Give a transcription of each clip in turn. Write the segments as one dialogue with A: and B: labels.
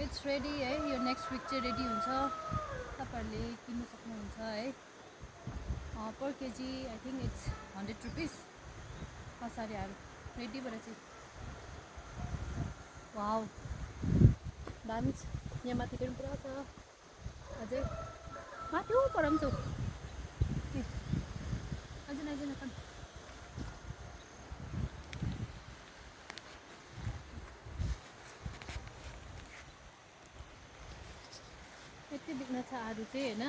A: it's ready है यो next week चाहिँ रेडी हुन्छ तपाईहरुले किन्न सक्नुहुन्छ है per KG I think it's 100 rupees मसालाहरु रेडी भएर चाहिँ वाउ दामी छ यहाँ माथि पनि पुरा छ अझै माथि पर पनि छ अझै अझै नकन यति बिग्न छ आरु चाहिँ हैन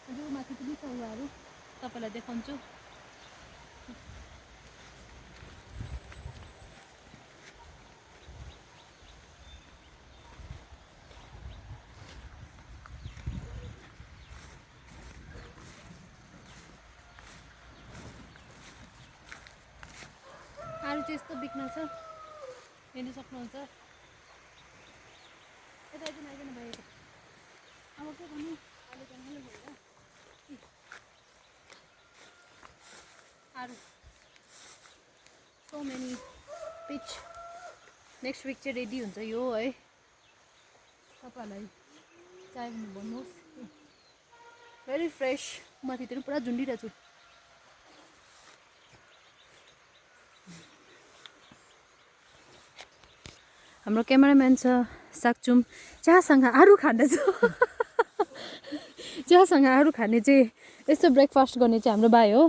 A: अझै माथि पनि छ उहाँहरु तपाईलाई देखाउँछु आरु चाहिँ यस्तो बिग्न छ हेर्न सक्नुहुन्छ यता आइदिनु आइदिनु भएको अब के भन्नु अहिले जङ्गलै भएर आरु so many pitch next week चाहिँ रेडी हुन्छ यो है तपाईहरुलाई चाहियो भने भन्नुहोस् भेरी फ्रेश माथितिर पुरा झुन्डिरहेको छु हाम्रो क्यामेराम्यान छ साक्चुम चियासँग आरु खाँदैछ चियासँग आरु खाने चाहिँ यस्तो ब्रेकफास्ट गर्ने चाहिँ हाम्रो भाइ हो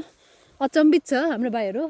A: अचम्बित छ हाम्रो भाइहरु